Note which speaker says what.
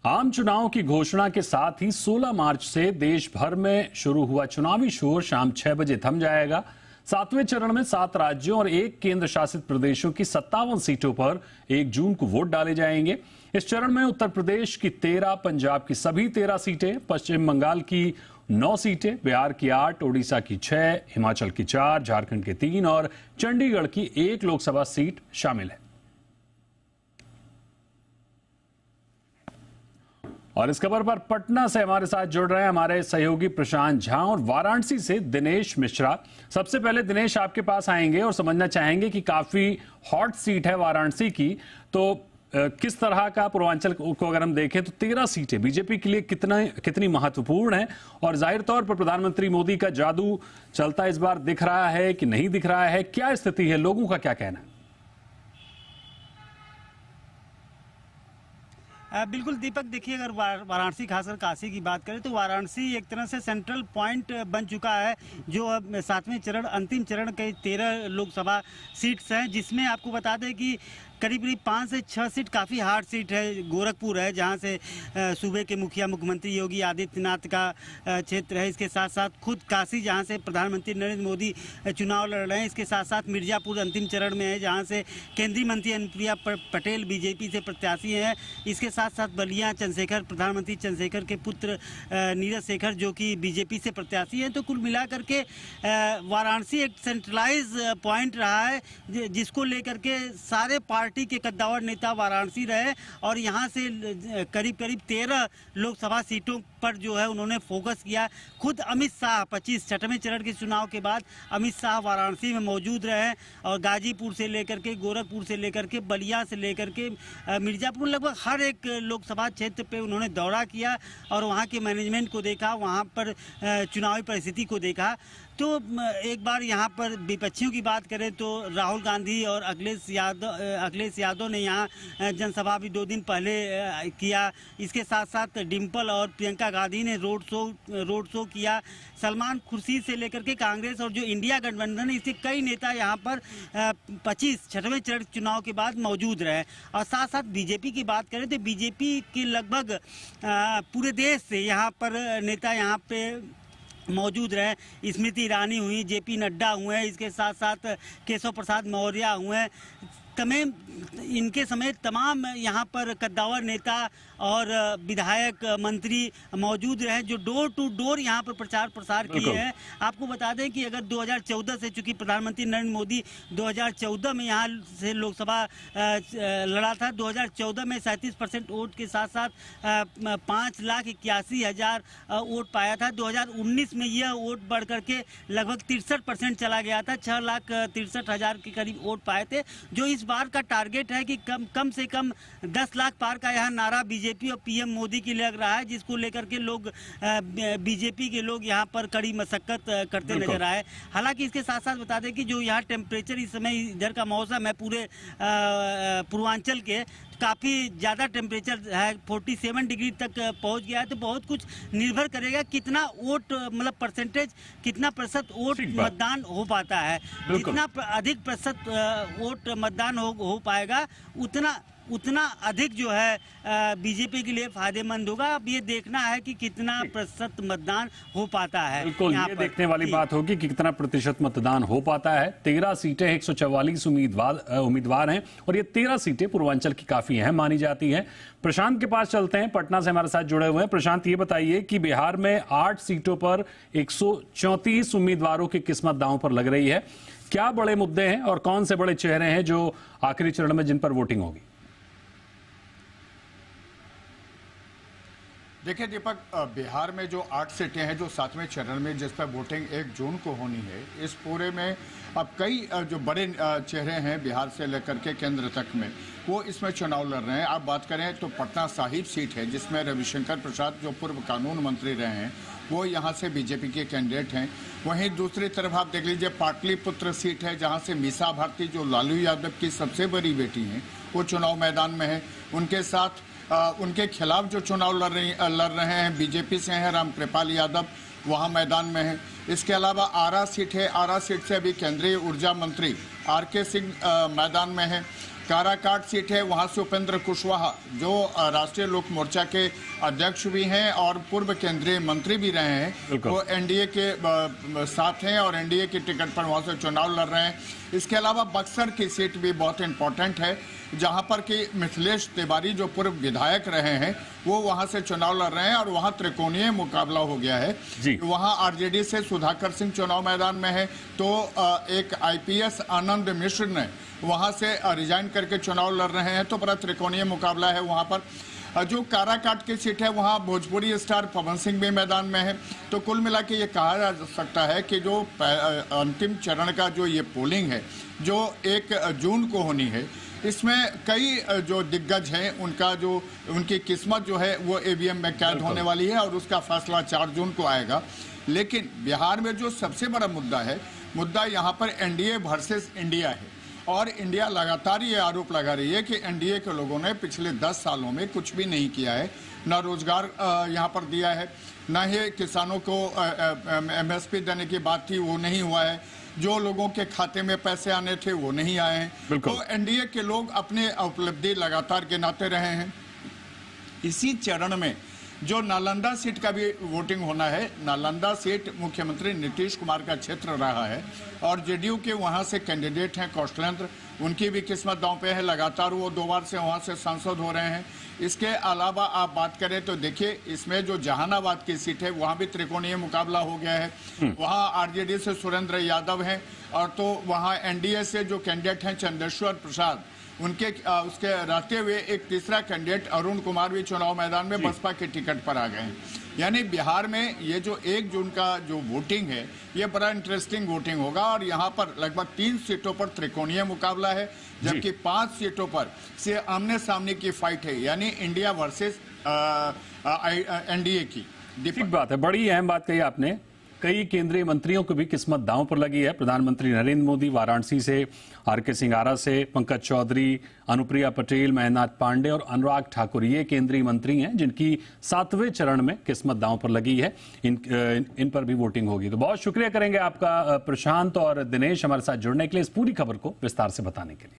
Speaker 1: आम चुनाव की घोषणा के साथ ही 16 मार्च से देश भर में शुरू हुआ चुनावी शोर शाम 6 बजे थम जाएगा। 7वें चरण में 7 राज्यों और 1 केंद्र शासित प्रदेशों की 57 सीटों पर 1 जून को वोट डाले जाएंगे। इस चरण में उत्तर प्रदेश की 13, पंजाब की सभी 13 सीटें, पश्चिम बंगाल की 9 सीटें, बिहार की 8, ओडिशा की 6, हिमाचल की 4, झारखंड की 3 और चंडीगढ़ की 1 लोकसभा सीट शामिल है। और इस खबर पर पटना से हमारे साथ जुड़ रहे हैं हमारे सहयोगी प्रशांत झा और वाराणसी से दिनेश मिश्रा। सबसे पहले दिनेश, आपके पास आएंगे और समझना चाहेंगे कि काफी हॉट सीट है वाराणसी की, तो किस तरह का पूर्वांचल को अगर हम देखें तो 13 सीटें बीजेपी के लिए कितनी महत्वपूर्ण है और जाहिर तौर पर प्रधानमंत्री मोदी का जादू चलता इस बार दिख रहा है कि नहीं दिख रहा है, क्या स्थिति है, लोगों का क्या कहना है?
Speaker 2: बिल्कुल दीपक, देखिए अगर वाराणसी खासकर काशी की बात करें तो वाराणसी एक तरह से सेंट्रल पॉइंट बन चुका है। जो अब 7वें चरण अंतिम चरण के 13 लोकसभा सीट्स हैं, जिसमें आपको बता दें कि करीब 5 से 6 सीट काफ़ी हार्ड सीट है। गोरखपुर है जहां से सूबे के मुखिया मुख्यमंत्री योगी आदित्यनाथ का क्षेत्र है। इसके साथ साथ खुद काशी जहां से प्रधानमंत्री नरेंद्र मोदी चुनाव लड़ रहे हैं। इसके साथ साथ मिर्जापुर अंतिम चरण में है जहां से केंद्रीय मंत्री अनुप्रिया पटेल बीजेपी से प्रत्याशी हैं। इसके साथ साथ बलिया चंद्रशेखर, प्रधानमंत्री चंद्रशेखर के पुत्र नीरज शेखर जो कि बीजेपी से प्रत्याशी हैं। तो कुल मिलाकर के वाराणसी एक सेंट्रलाइज पॉइंट रहा है जिसको लेकर के सारे पार्टी के कद्दावर नेता वाराणसी रहे और यहां से करीब 13 लोकसभा सीटों पर जो है उन्होंने फोकस किया। खुद अमित शाह 6वें चरण के चुनाव के बाद अमित शाह वाराणसी में मौजूद रहे और गाजीपुर से लेकर के, गोरखपुर से लेकर के, बलिया से लेकर के मिर्जापुर, लगभग हर एक लोकसभा क्षेत्र पे उन्होंने दौरा किया और वहाँ के मैनेजमेंट को देखा, वहाँ पर चुनावी परिस्थिति को देखा। तो एक बार यहाँ पर विपक्षियों की बात करें तो राहुल गांधी और अखिलेश यादव ने यहाँ जनसभा भी 2 दिन पहले किया। इसके साथ साथ डिम्पल और प्रियंका गांधी ने रोड शो किया। सलमान खुर्शीद से लेकर के कांग्रेस और जो इंडिया गठबंधन है, इसके कई नेता यहाँ पर 6वें चरण चुनाव के बाद मौजूद रहे। और साथ साथ बीजेपी की बात करें तो बीजेपी के लगभग पूरे देश से यहाँ पर नेता यहाँ पे मौजूद रहे। स्मृति ईरानी हुई, जेपी नड्डा हुए, इसके साथ साथ केशव प्रसाद मौर्य हुए, इनके समेत तमाम यहाँ पर कद्दावर नेता और विधायक मंत्री मौजूद रहे जो डोर टू डोर यहाँ पर प्रचार प्रसार किए हैं। आपको बता दें कि अगर 2014 से, चूंकि प्रधानमंत्री नरेंद्र मोदी 2014 में यहाँ से लोकसभा लड़ा था, 2014 में 37% वोट के साथ साथ 5,81,000 वोट पाया था। 2019 में यह वोट बढ़ करके लगभग 63% चला गया था, 6,63,000 के करीब वोट पाए थे। जो इस बार का टारगेट है कि कम से कम 10 लाख पार का यह नारा बीजेपी और पीएम मोदी की लग रहा है, जिसको लेकर के लोग बीजेपी के लोग यहाँ पर कड़ी मशक्कत करते नजर आए। हालांकि इसके साथ साथ बता दें कि जो यहाँ टेम्परेचर इस समय इधर का मौसम है पूरे पूर्वांचल के, काफ़ी ज़्यादा टेम्परेचर है, 47 डिग्री तक पहुंच गया है। तो बहुत कुछ निर्भर करेगा कितना वोट, मतलब परसेंटेज, कितना प्रतिशत वोट मतदान हो पाता है। जितना अधिक प्रतिशत वोट मतदान हो पाएगा उतना अधिक जो है बीजेपी के लिए फायदेमंद होगा। अब ये देखना है कि कितना प्रतिशत मतदान हो पाता है।
Speaker 1: बिल्कुल, ये देखने वाली बात होगी कि कितना प्रतिशत मतदान हो पाता है। 13 सीटें, 144 उम्मीदवार हैं और ये 13 सीटें पूर्वांचल की काफी अहम मानी जाती हैं। प्रशांत के पास चलते हैं, पटना से हमारे साथ जुड़े हुए हैं। प्रशांत, ये बताइए कि बिहार में 8 सीटों पर 134 उम्मीदवारों की किस्मत दांव पर लग रही है। क्या बड़े मुद्दे हैं और कौन से बड़े चेहरे हैं जो आखिरी चरण में जिन पर वोटिंग होगी?
Speaker 3: देखिए दीपक, बिहार में जो 8 सीटें हैं जो 7वें चरण में जिस पर वोटिंग 1 जून को होनी है, इस पूरे में अब कई जो बड़े चेहरे हैं बिहार से लेकर के केंद्र तक में, वो इसमें चुनाव लड़ रहे हैं। आप बात करें तो पटना साहिब सीट है जिसमें रविशंकर प्रसाद जो पूर्व कानून मंत्री रहे हैं वो यहाँ से बीजेपी के कैंडिडेट हैं। वहीं दूसरी तरफ आप देख लीजिए पाटलिपुत्र सीट है जहाँ से मीसा भारती जो लालू यादव की सबसे बड़ी बेटी हैं वो चुनाव मैदान में है। उनके साथ उनके खिलाफ जो चुनाव लड़ रहे हैं बीजेपी से हैं रामकृपाल यादव, वहां मैदान में है। इसके अलावा आरा सीट है, आरा सीट से अभी केंद्रीय ऊर्जा मंत्री आर के सिंह मैदान में है। काराकाट सीट है, वहां से उपेंद्र कुशवाहा जो राष्ट्रीय लोक मोर्चा के अध्यक्ष भी हैं और पूर्व केंद्रीय मंत्री भी रहे हैं, वो एनडीए के साथ हैं और एनडीए की टिकट पर वहां से चुनाव लड़ रहे हैं। इसके अलावा बक्सर की सीट भी बहुत इंपॉर्टेंट है, जहां पर कि मिथिलेश तिवारी जो पूर्व विधायक रहे हैं वो वहां से चुनाव लड़ रहे हैं और वहां त्रिकोणीय मुकाबला हो गया है। वहां आरजेडी से सुधाकर सिंह चुनाव मैदान में है, तो एक आईपीएस आनंद मिश्र ने वहां से रिजाइन करके चुनाव लड़ रहे हैं, तो बड़ा त्रिकोणीय मुकाबला है वहां पर। जो काराकाट की सीट है वहां भोजपुरी स्टार पवन सिंह भी मैदान में है। तो कुल मिला के ये कहा जा सकता है कि जो अंतिम चरण का जो ये पोलिंग है जो 1 जून को होनी है, इसमें कई जो दिग्गज हैं उनकी किस्मत जो है वो ईवीएम में कैद होने वाली है और उसका फैसला 4 जून को आएगा। लेकिन बिहार में जो सबसे बड़ा मुद्दा यहाँ पर एनडीए वर्सेस इंडिया है और इंडिया लगातार ये आरोप लगा रही है कि एनडीए के लोगों ने पिछले 10 सालों में कुछ भी नहीं किया है, न रोजगार यहाँ पर दिया है, न ही किसानों को एमएसपी देने की बात थी वो नहीं हुआ है, जो लोगों के खाते में पैसे आने थे वो नहीं आए हैं। तो एनडीए के लोग अपने उपलब्धि लगातार गिनाते रहे हैं। इसी चरण में जो नालंदा सीट का भी वोटिंग होना है, नालंदा सीट मुख्यमंत्री नीतीश कुमार का क्षेत्र रहा है और जेडीयू के वहां से कैंडिडेट हैं कौशलेंद्र, उनकी भी किस्मत दांव पे है, लगातार वो 2 बार से वहां से सांसद हो रहे हैं। इसके अलावा आप बात करें तो देखिए इसमें जो जहानाबाद की सीट है वहां भी त्रिकोणीय मुकाबला हो गया है। वहां आरजेडी से सुरेंद्र यादव हैं और तो वहां एनडीए से जो कैंडिडेट हैं चंद्रेश्वर प्रसाद, उसके रहते हुए एक तीसरा कैंडिडेट अरुण कुमार भी चुनाव मैदान में बसपा के टिकट पर आ गए हैं। यानी बिहार में ये जो 1 जून का जो वोटिंग है ये बड़ा इंटरेस्टिंग वोटिंग होगा और यहाँ पर लगभग 3 सीटों पर त्रिकोणीय मुकाबला है, जबकि 5 सीटों पर से आमने सामने की फाइट है, यानी इंडिया वर्सेस एनडीए की।
Speaker 1: ठीक बात है, बड़ी अहम बात कही आपने। कई केंद्रीय मंत्रियों को भी किस्मत दांव पर लगी है। प्रधानमंत्री नरेंद्र मोदी वाराणसी से, आरके सिंह आरा से, पंकज चौधरी, अनुप्रिया पटेल, महेंद्रनाथ पांडे और अनुराग ठाकुर ये केंद्रीय मंत्री हैं जिनकी 7वें चरण में किस्मत दांव पर लगी है। इन पर भी वोटिंग होगी। तो बहुत शुक्रिया करेंगे आपका प्रशांत और दिनेश हमारे साथ जुड़ने के लिए, इस पूरी खबर को विस्तार से बताने के लिए।